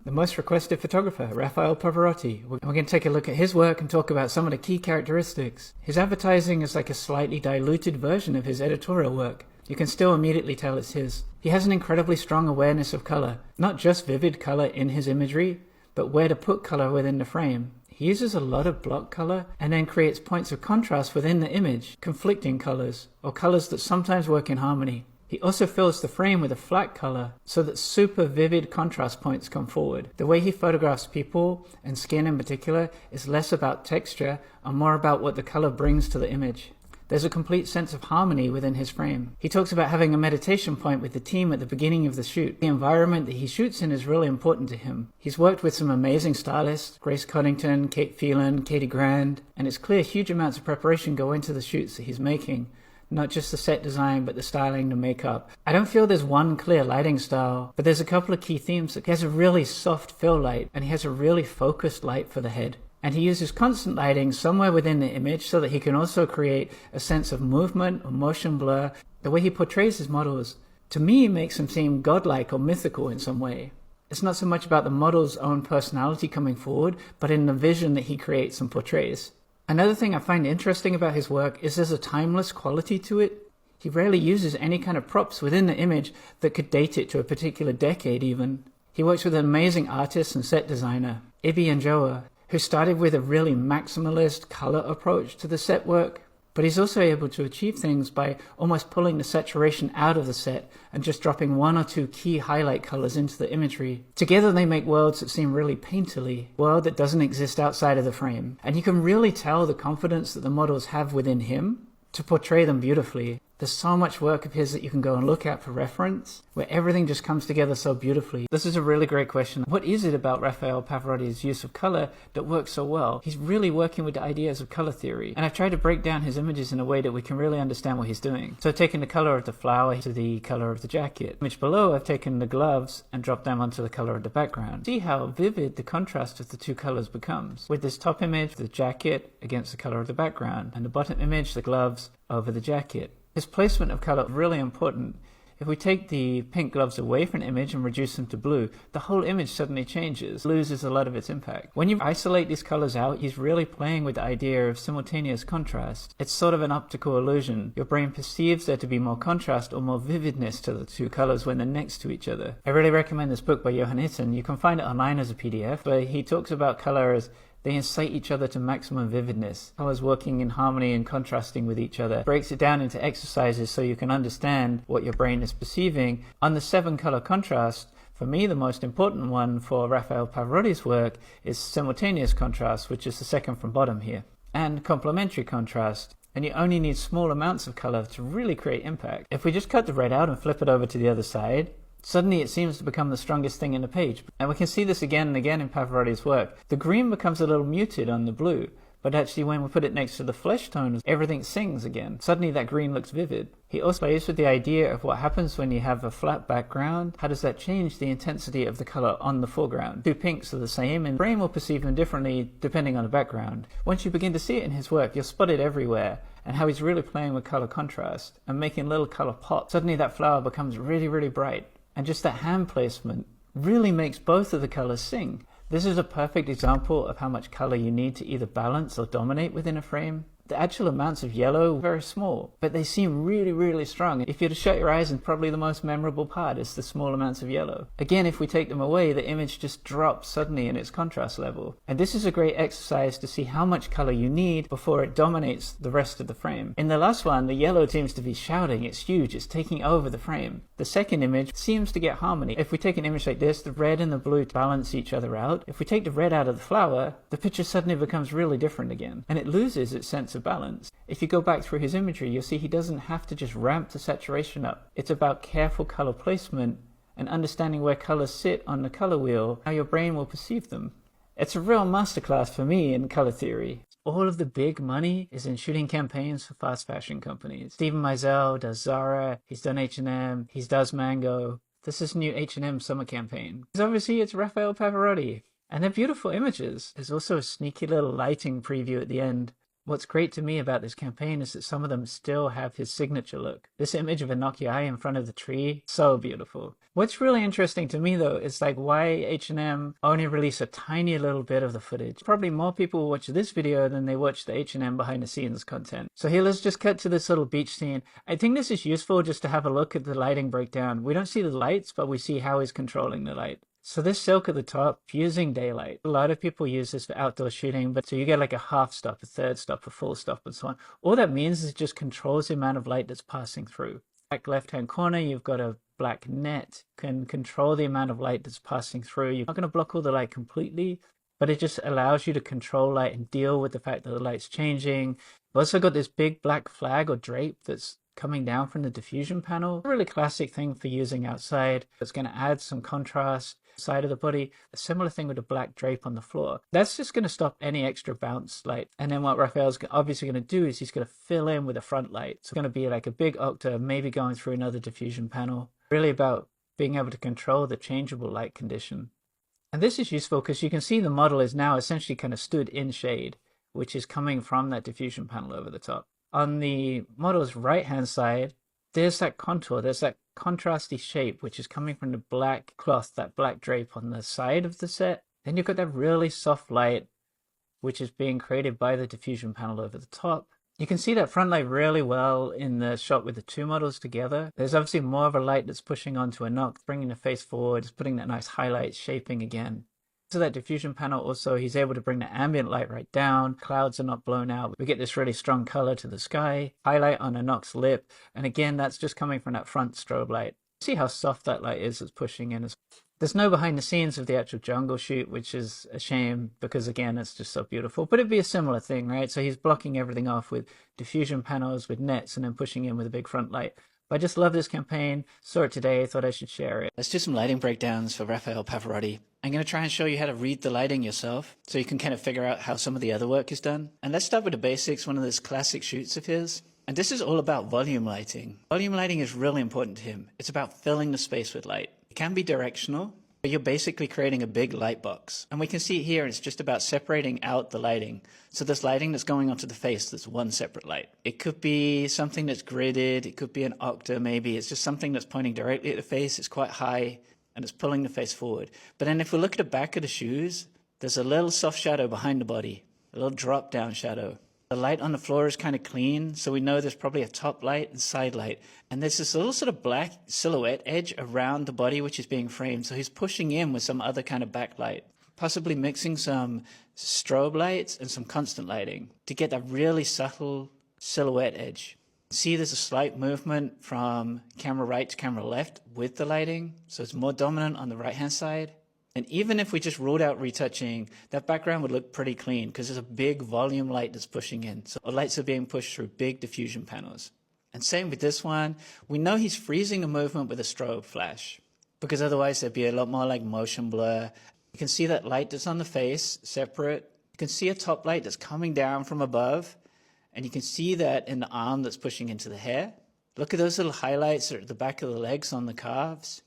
the most requested photographer, Raphael Pavarotti. And we're going to take a look at his work and talk about some of the key characteristics. His advertising is like a slightly diluted version of his editorial work. You can still immediately tell it's his. He has an incredibly strong awareness of color, not just vivid color in his imagery, but where to put color within the frame. He uses a lot of block color and then creates points of contrast within the image, conflicting colors, or colors that sometimes work in harmony. He also fills the frame with a flat color so that super vivid contrast points come forward. The way he photographs people, and skin in particular, is less about texture and more about what the color brings to the image. There's a complete sense of harmony within his frame. He talks about having a meditation point with the team at the beginning of the shoot. The environment that he shoots in is really important to him. He's worked with some amazing stylists, Grace Coddington, Kate Phelan, Katie Grand, and it's clear huge amounts of preparation go into the shoots that he's making. Not just the set design, but the styling, the makeup. I don't feel there's one clear lighting style, but there's a couple of key themes. He has a really soft fill light, and he has a really focused light for the head. And he uses constant lighting somewhere within the image so that he can also create a sense of movement or motion blur. The way he portrays his models, to me, makes them seem godlike or mythical in some way. It's not so much about the model's own personality coming forward, but in the vision that he creates and portrays. Another thing I find interesting about his work is there's a timeless quality to it. He rarely uses any kind of props within the image that could date it to a particular decade even. He works with an amazing artist and set designer, Ibi Njoa, who started with a really maximalist color approach to the set work, but he's also able to achieve things by almost pulling the saturation out of the set and just dropping one or two key highlight colors into the imagery. Together they make worlds that seem really painterly, a world that doesn't exist outside of the frame. And you can really tell the confidence that the models have within him to portray them beautifully. There's so much work of his that you can go and look at for reference, where everything just comes together so beautifully. This is a really great question. What is it about Raphael Pavarotti's use of color that works so well? He's really working with the ideas of color theory, and I've tried to break down his images in a way that we can really understand what he's doing. So I've taken the color of the flower to the color of the jacket. Image below, I've taken the gloves and dropped them onto the color of the background. See how vivid the contrast of the two colors becomes. With this top image, the jacket against the color of the background, and the bottom image, the gloves over the jacket. His placement of color is really important. If we take the pink gloves away from an image and reduce them to blue, the whole image suddenly changes, loses a lot of its impact. When you isolate these colors out, he's really playing with the idea of simultaneous contrast. It's sort of an optical illusion. Your brain perceives there to be more contrast or more vividness to the two colors when they're next to each other. I really recommend this book by Johan Itten. You can find it online as a PDF, but he talks about color as they incite each other to maximum vividness. Colors working in harmony and contrasting with each other. Breaks it down into exercises so you can understand what your brain is perceiving. On the 7-color contrast, for me the most important one for Raphael Pavarotti's work is simultaneous contrast, which is the second from bottom here, and complementary contrast. And you only need small amounts of color to really create impact. If we just cut the red out and flip it over to the other side, suddenly it seems to become the strongest thing in the page. And we can see this again and again in Pavarotti's work. The green becomes a little muted on the blue, but actually when we put it next to the flesh tones, everything sings again. Suddenly that green looks vivid. He also plays with the idea of what happens when you have a flat background. How does that change the intensity of the color on the foreground? Two pinks are the same, and the brain will perceive them differently depending on the background. Once you begin to see it in his work, you'll spot it everywhere, and how he's really playing with color contrast and making little color pops. Suddenly that flower becomes really, really bright. And just that hand placement really makes both of the colors sing. This is a perfect example of how much color you need to either balance or dominate within a frame. The actual amounts of yellow are very small, but they seem really, really strong. If you were to shut your eyes, and probably the most memorable part is the small amounts of yellow. Again, if we take them away, the image just drops suddenly in its contrast level. And this is a great exercise to see how much color you need before it dominates the rest of the frame. In the last one, the yellow seems to be shouting, it's huge, it's taking over the frame. The second image seems to get harmony. If we take an image like this, the red and the blue balance each other out. If we take the red out of the flower, the picture suddenly becomes really different again, and it loses its sense of balance. If you go back through his imagery, you'll see he doesn't have to just ramp the saturation up. It's about careful color placement and understanding where colors sit on the color wheel, how your brain will perceive them. It's a real masterclass for me in color theory. All of the big money is in shooting campaigns for fast fashion companies. Steven Meisel does Zara, he's done H&M, he does Mango. This is new H&M summer campaign. Because obviously it's Raphael Pavarotti. And they're beautiful images. There's also a sneaky little lighting preview at the end. What's great to me about this campaign is that some of them still have his signature look. This image of a Nokia eye in front of the tree, so beautiful. What's really interesting to me though is like why H&M only release a tiny little bit of the footage. Probably more people will watch this video than they watch the H&M behind the scenes content. So here let's just cut to this little beach scene. I think this is useful just to have a look at the lighting breakdown. We don't see the lights, but we see how he's controlling the light. So this silk at the top, fusing daylight. A lot of people use this for outdoor shooting, but so you get like a half stop, a third stop, a full stop, and so on. All that means is it just controls the amount of light that's passing through. Back left-hand corner, you've got a black net, can control the amount of light that's passing through. You're not going to block all the light completely, but it just allows you to control light and deal with the fact that the light's changing. You've also got this big black flag or drape that's coming down from the diffusion panel. A really classic thing for using outside. It's going to add some contrast side of the body. A similar thing with a black drape on the floor. That's just going to stop any extra bounce light. And then what Raphael's obviously going to do is he's going to fill in with a front light. So it's going to be like a big octa, maybe going through another diffusion panel. Really about being able to control the changeable light condition. And this is useful because you can see the model is now essentially kind of stood in shade, which is coming from that diffusion panel over the top. On the model's right-hand side, there's that contour, there's that contrasty shape, which is coming from the black cloth, that black drape on the side of the set. Then you've got that really soft light, which is being created by the diffusion panel over the top. You can see that front light really well in the shot with the two models together. There's obviously more of a light that's pushing onto a knock, bringing the face forward, just putting that nice highlight shaping again. So that diffusion panel also, he's able to bring the ambient light right down. Clouds are not blown out. We get this really strong color to the sky. Highlight on a knock's lip. And again, that's just coming from that front strobe light. See how soft that light is that's pushing in. There's no behind the scenes of the actual jungle shoot, which is a shame because again, it's just so beautiful. But it'd be a similar thing, right? So he's blocking everything off with diffusion panels, with nets, and then pushing in with a big front light. But I just love this campaign, saw it today, thought I should share it. Let's do some lighting breakdowns for Raphael Pavarotti. I'm going to try and show you how to read the lighting yourself so you can kind of figure out how some of the other work is done. And let's start with the basics, one of those classic shoots of his. And this is all about volume lighting. Volume lighting is really important to him. It's about filling the space with light. It can be directional, but you're basically creating a big light box. And we can see here, it's just about separating out the lighting. So this lighting that's going onto the face, that's one separate light. It could be something that's gridded. It could be an octa maybe. It's just something that's pointing directly at the face. It's quite high and it's pulling the face forward. But then if we look at the back of the shoes, there's a little soft shadow behind the body, a little drop down shadow. The light on the floor is kind of clean, so we know there's probably a top light and side light. And there's this little sort of black silhouette edge around the body which is being framed. So he's pushing in with some other kind of backlight, possibly mixing some strobe lights and some constant lighting to get that really subtle silhouette edge. See, there's a slight movement from camera right to camera left with the lighting. So it's more dominant on the right-hand side. And even if we just ruled out retouching, that background would look pretty clean because there's a big volume light that's pushing in. So the lights are being pushed through big diffusion panels. And same with this one. We know he's freezing the movement with a strobe flash because otherwise there'd be a lot more like motion blur. You can see that light that's on the face separate. You can see a top light that's coming down from above. And you can see that in the arm that's pushing into the hair. Look at those little highlights at the back of the legs on the calves.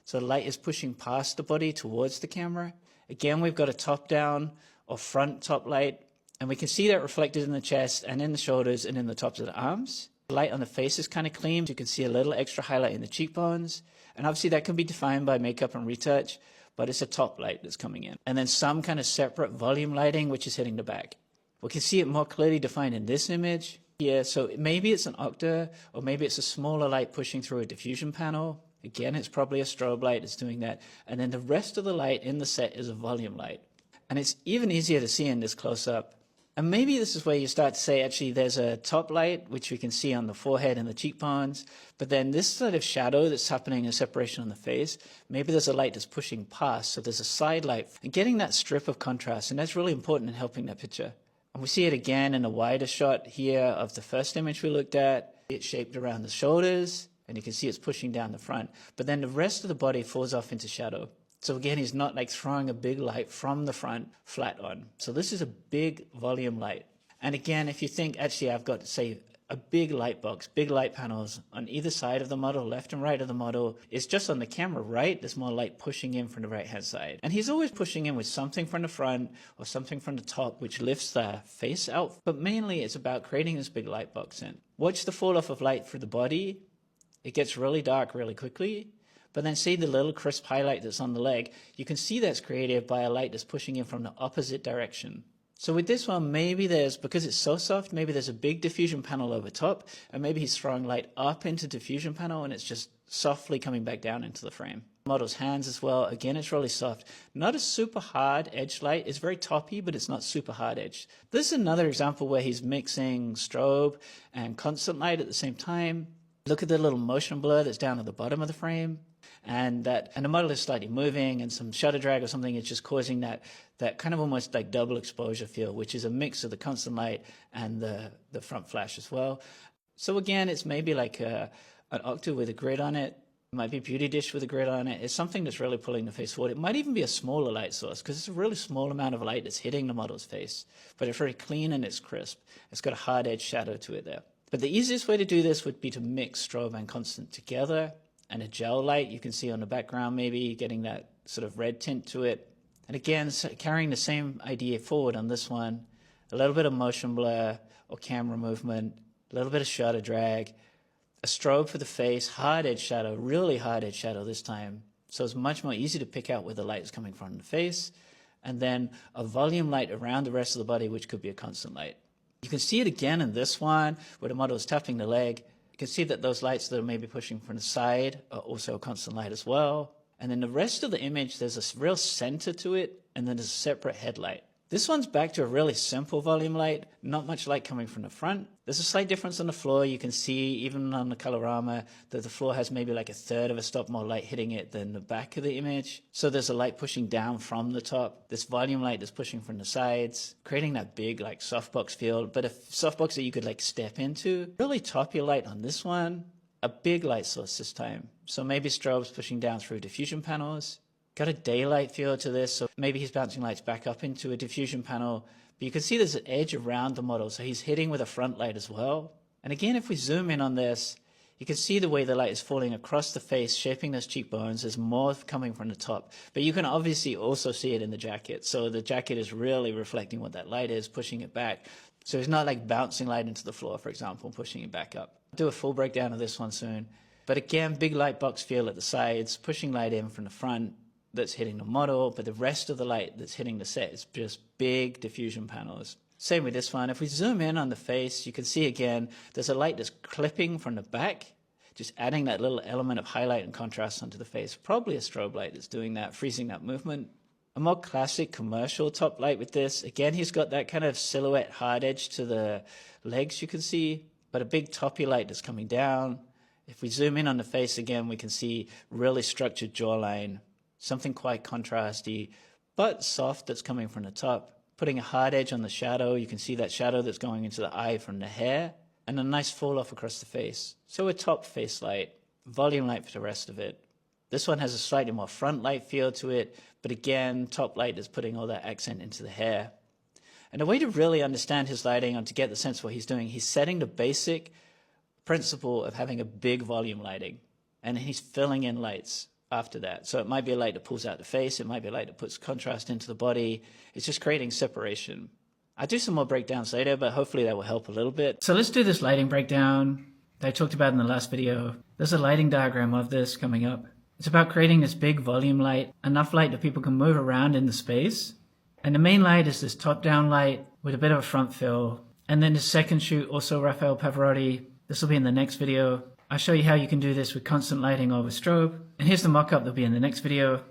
So the light is pushing past the body towards the camera. Again, we've got a top down or front top light. And we can see that reflected in the chest and in the shoulders and in the tops of the arms. The light on the face is kind of clean. You can see a little extra highlight in the cheekbones. And obviously that can be defined by makeup and retouch, but it's a top light that's coming in. And then some kind of separate volume lighting, which is hitting the back. We can see it more clearly defined in this image. Yeah, so maybe it's an octa, or maybe it's a smaller light pushing through a diffusion panel. Again, it's probably a strobe light that's doing that. And then the rest of the light in the set is a volume light. And it's even easier to see in this close-up. And maybe this is where you start to say, actually, there's a top light, which we can see on the forehead and the cheekbones. But then this sort of shadow that's happening in separation on the face, maybe there's a light that's pushing past. So there's a side light. And getting that strip of contrast, and that's really important in helping that picture. And we see it again in a wider shot here of the first image we looked at. It's shaped around the shoulders, and you can see it's pushing down the front. But then the rest of the body falls off into shadow. So again, he's not like throwing a big light from the front flat on. So this is a big volume light. And again, if you think, actually, I've got, say, a big light box, big light panels on either side of the model, left and right of the model. It's just on the camera right, there's more light pushing in from the right hand side. And he's always pushing in with something from the front or something from the top, which lifts the face out. But mainly it's about creating this big light box in. Watch the fall off of light through the body. It gets really dark really quickly. But then see the little crisp highlight that's on the leg. You can see that's created by a light that's pushing in from the opposite direction. So with this one, maybe because it's so soft, maybe there's a big diffusion panel over top, and maybe he's throwing light up into diffusion panel and it's just softly coming back down into the frame. Model's hands as well, again, it's really soft. Not a super hard edge light, it's very toppy, but it's not super hard edge. This is another example where he's mixing strobe and constant light at the same time. Look at the little motion blur that's down at the bottom of the frame. And the model is slightly moving, and some shutter drag or something is just causing that kind of almost like double exposure feel, which is a mix of the constant light and the front flash as well. So again, it's maybe like an octave with a grid on it. It might be a beauty dish with a grid on it. It's something that's really pulling the face forward. It might even be a smaller light source because it's a really small amount of light that's hitting the model's face, but it's very clean and it's crisp. It's got a hard edge shadow to it there. But the easiest way to do this would be to mix strobe and constant together. And a gel light you can see on the background, maybe getting that sort of red tint to it. And again, carrying the same idea forward on this one, a little bit of motion blur or camera movement, a little bit of shutter drag, a strobe for the face, hard edge shadow, really hard edge shadow this time. So it's much more easy to pick out where the light is coming from the face. And then a volume light around the rest of the body, which could be a constant light. You can see it again in this one where the model is tapping the leg. You can see that those lights that are maybe pushing from the side are also a constant light as well. And then the rest of the image, there's a real center to it, and then there's a separate headlight. This one's back to a really simple volume light, not much light coming from the front. There's a slight difference on the floor. You can see, even on the colorama, that the floor has maybe like a third of a stop more light hitting it than the back of the image. So there's a light pushing down from the top. This volume light is pushing from the sides, creating that big like softbox feel, but a softbox that you could like step into. Really toppy light on this one. A big light source this time. So maybe strobes pushing down through diffusion panels. Got a daylight feel to this, so maybe he's bouncing lights back up into a diffusion panel. But you can see there's an edge around the model, so he's hitting with a front light as well. And again, if we zoom in on this, you can see the way the light is falling across the face, shaping those cheekbones. There's more coming from the top. But you can obviously also see it in the jacket. So the jacket is really reflecting what that light is, pushing it back. So it's not like bouncing light into the floor, for example, pushing it back up. I'll do a full breakdown of this one soon. But again, big light box feel at the sides, pushing light in from the front. That's hitting the model, but the rest of the light that's hitting the set is just big diffusion panels. Same with this one. If we zoom in on the face, you can see again, there's a light that's clipping from the back, just adding that little element of highlight and contrast onto the face. Probably a strobe light that's doing that, freezing that movement. A more classic commercial top light with this. Again, he's got that kind of silhouette hard edge to the legs you can see, but a big toppy light that's coming down. If we zoom in on the face again, we can see really structured jawline. Something quite contrasty, but soft that's coming from the top. Putting a hard edge on the shadow, you can see that shadow that's going into the eye from the hair, and a nice fall off across the face. So a top face light, volume light for the rest of it. This one has a slightly more front light feel to it, but again, top light is putting all that accent into the hair. And a way to really understand his lighting and to get the sense of what he's doing, he's setting the basic principle of having a big volume lighting, and he's filling in lights after that. So it might be a light that pulls out the face, it might be a light that puts contrast into the body. It's just creating separation. I'll do some more breakdowns later, but hopefully that will help a little bit. So let's do this lighting breakdown that I talked about in the last video. There's a lighting diagram of this coming up. It's about creating this big volume light, enough light that people can move around in the space. And the main light is this top-down light with a bit of a front fill. And then the second shoot, also Raphael Pavarotti. This will be in the next video. I'll show you how you can do this with constant lighting or with strobe. And here's the mock-up that'll be in the next video.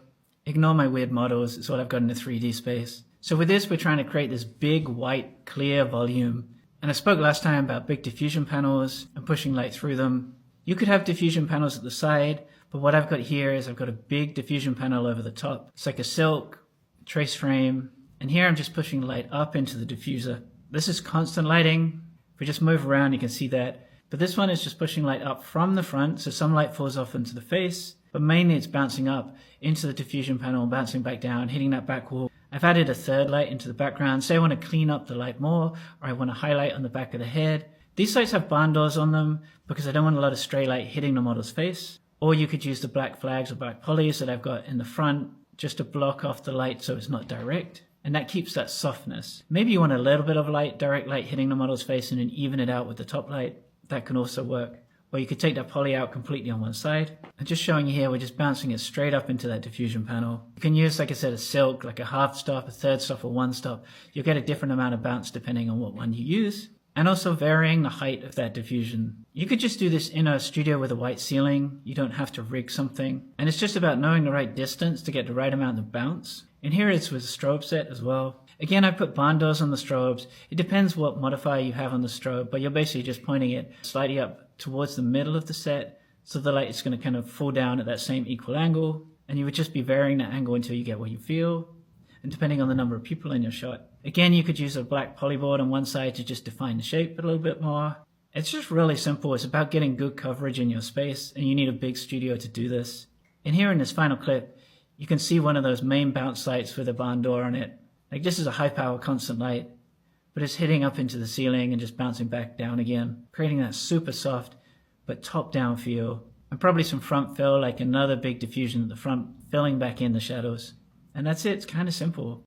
Ignore my weird models, it's what I've got in the 3D space. So with this, we're trying to create this big, white, clear volume. And I spoke last time about big diffusion panels and pushing light through them. You could have diffusion panels at the side, but what I've got here is I've got a big diffusion panel over the top. It's like a silk trace frame. And here I'm just pushing light up into the diffuser. This is constant lighting. If we just move around, you can see that. But this one is just pushing light up from the front, so some light falls off into the face, but mainly it's bouncing up into the diffusion panel, bouncing back down, hitting that back wall. I've added a third light into the background. Say I want to clean up the light more, or I want to highlight on the back of the head. These sites have barn doors on them because I don't want a lot of stray light hitting the model's face. Or you could use the black flags or black polys that I've got in the front just to block off the light so it's not direct. And that keeps that softness. Maybe you want a little bit of light, direct light hitting the model's face and then even it out with the top light. That can also work. Or you could take that poly out completely on one side. And just showing you here, we're just bouncing it straight up into that diffusion panel. You can use, like I said, a silk, like a half stop, a third stop, or one stop. You'll get a different amount of bounce depending on what one you use. And also varying the height of that diffusion. You could just do this in a studio with a white ceiling. You don't have to rig something. And it's just about knowing the right distance to get the right amount of bounce. And here it's with a strobe set as well. Again, I put barn doors on the strobes. It depends what modifier you have on the strobe, but you're basically just pointing it slightly up towards the middle of the set. So the light is going to kind of fall down at that same equal angle. And you would just be varying that angle until you get what you feel. And depending on the number of people in your shot. Again, you could use a black polyboard on one side to just define the shape a little bit more. It's just really simple. It's about getting good coverage in your space, and you need a big studio to do this. And here in this final clip, you can see one of those main bounce lights with a barn door on it. Like this is a high power constant light, but it's hitting up into the ceiling and just bouncing back down again, creating that super soft but top down feel. And probably some front fill, like another big diffusion at the front, filling back in the shadows. And that's it. It's kind of simple.